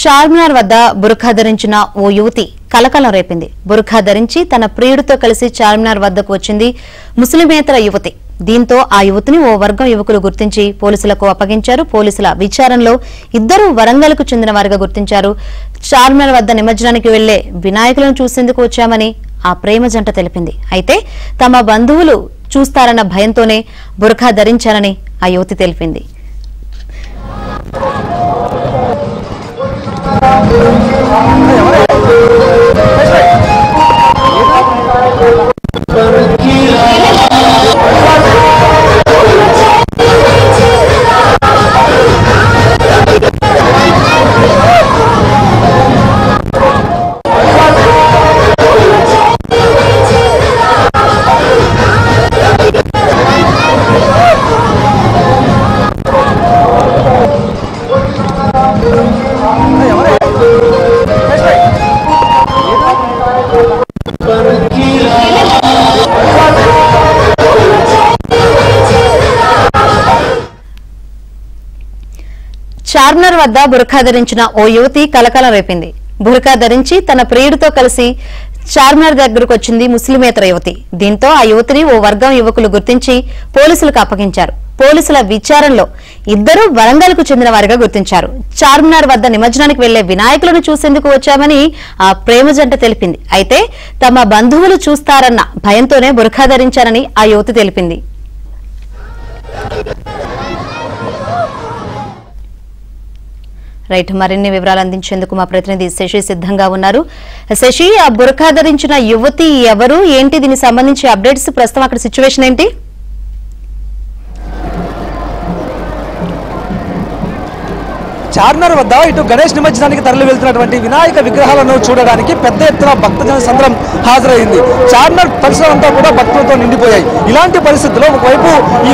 చార్మినార్ వద్ద బురఖా ధరించిన ఓ యువతి కలకలం రేపింది. బురఖా ధరించి తన ప్రియుడితో కలిసి చార్మినార్ వద్దకు వచ్చింది ముస్లిమేతర యువతి. దీంతో ఆ యువతిని ఓ వర్గం యువకులు గుర్తించి పోలీసులకు అప్పగించారు. పోలీసుల విచారణలో ఇద్దరు వరంగల్కు చెందిన వారిగా గుర్తించారు. చార్మినార్ వద్ద నిమజ్జనానికి వెళ్లే వినాయకులను చూసేందుకు వచ్చామని ఆ ప్రేమ జంట తెలిపింది. అయితే తమ బంధువులు చూస్తారన్న భయంతోనే బురఖా ధరించారని ఆ యువతి తెలిపింది. చార్మినార్ వద్ద బురఖా ధరించిన ఓ యువతి కలకలం రేపింది. బురఖా ధరించి తన ప్రియుడితో కలిసి చార్మినార్ దగ్గరకు వచ్చింది ముస్లిమేతర యువతి. దీంతో ఆ యువతిని ఓ వర్గం యువకులు గుర్తించి పోలీసులకు అప్పగించారు. పోలీసుల విచారణలో ఇద్దరు వరంగల్కు చెందిన వారిగా గుర్తించారు. చార్మినార్ వద్ద నిమజ్జనానికి వెళ్లే వినాయకులను చూసేందుకు వచ్చామని ఆ ప్రేమ జంట తెలిపింది. అయితే తమ బంధువులు చూస్తారన్న భయంతోనే బురఖా ధరించారని ఆ యువతి తెలిపింది. రైట్, మరిన్ని వివరాలు అందించేందుకు మా ప్రతినిధి శశి సిద్ధంగా ఉన్నారు. శశి, ఆ బురఖా ధరించిన యువతి ఎవరు, ఏంటి, దీనికి సంబంధించి అప్డేట్స్, ప్రస్తుతం అక్కడ సిచ్యువేషన్ ఏంటి? చార్మినార్ వద్ద ఇటు గణేష్ నిమజ్జనానికి తరలి వెళ్తున్నటువంటి వినాయక విగ్రహాలను చూడడానికి పెద్ద ఎత్తున భక్తజన సంద్రం హాజరైంది. చార్మినార్ పరిసరాలంతా కూడా భక్తులతో నిండిపోయాయి. ఇలాంటి పరిస్థితుల్లో ఒకవైపు ఈ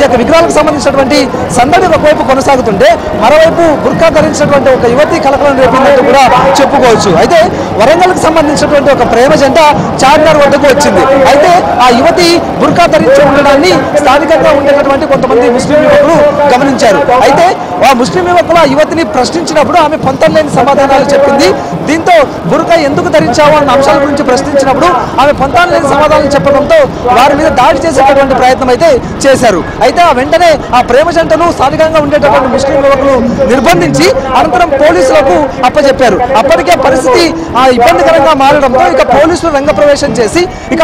యొక్క విగ్రహాలకు సంబంధించినటువంటి సందడి ఒకవైపు కొనసాగుతుంటే మరోవైపు బుర్కా ధరించినటువంటి ఒక యువతి కలకలం రేపిందంటూ కూడా చెప్పుకోవచ్చు. అయితే వరంగల్కి సంబంధించినటువంటి ఒక ప్రేమ జంట చార్మినార్ వద్దకు వచ్చింది. అయితే ఆ యువతి బుర్కా ధరించి ఉండడాన్ని స్థానికంగా ఉండేటటువంటి కొంతమంది ముస్లిం యువకులు గమనించారు. అయితే ఆ ముస్లిం యువకులు ఆ యువతిని ప్రశ్నించినప్పుడు ఆమె పొంతలేని సమాధానాలు చెప్పింది. దీంతో బురఖా ఎందుకు ధరించావు అన్న అంశాల గురించి ప్రశ్నించినప్పుడు ఆమె పొంతలేని సమాధానాలు చెప్పడంతో వారి మీద దాడి చేసేటటువంటి ప్రయత్నం అయితే చేశారు. అయితే ఆ వెంటనే ఆ ప్రేమ జంటను స్థానికంగా ఉండేటటువంటి ముస్లిం యువకులు నిర్బంధించి అనంతరం పోలీసులకు అప్పచెప్పారు. అప్పటికే పరిస్థితి ఇబ్బందికరంగా మారడంతో ఇక పోలీసులు రంగప్రవేశం చేసి ఇక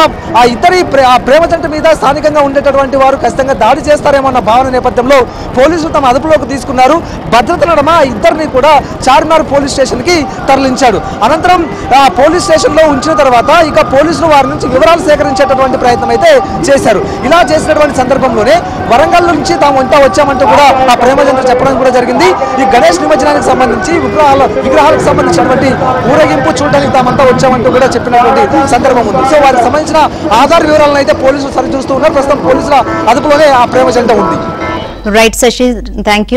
ఆ ప్రేమ జంట మీద స్థానికంగా ఉండేటటువంటి వారు ఖచ్చితంగా దాడి చేస్తారేమో అన్న భావన నేపథ్యంలో పోలీసులు తమ అదుపులోకి తీసుకున్నారు. భద్రత నడమ ఇద్దరిని కూడా చార్మినార్ పోలీస్ స్టేషన్ కి తరలించాడు. అనంతరం పోలీస్ స్టేషన్ లో ఉంచిన తర్వాత ఇక పోలీసులు వారి నుంచి వివరాలు సేకరించేటటువంటి ప్రయత్నం అయితే చేశారు. ఇలా చేసినటువంటి సందర్భంలోనే వరంగల్ నుంచి తాము ఇంటా వచ్చామంటూ కూడా ఆ ప్రేమ జంట చెప్పడం కూడా జరిగింది. ఈ గణేష్ నిమజ్జనానికి సంబంధించి విగ్రహాలకు సంబంధించినటువంటి ఊరేగింపు చూడడానికి తామంతా వచ్చామంటూ కూడా చెప్పినటువంటి సందర్భం ఉంది. సో వారికి సంబంధించిన ఆధార్ వివరాలను అయితే పోలీసులు సరిచూస్తూ ఉన్నారు. ప్రస్తుతం పోలీసుల అదుపులోనే ఆ ప్రేమ జంట ఉంది. Right Shashi, thank you.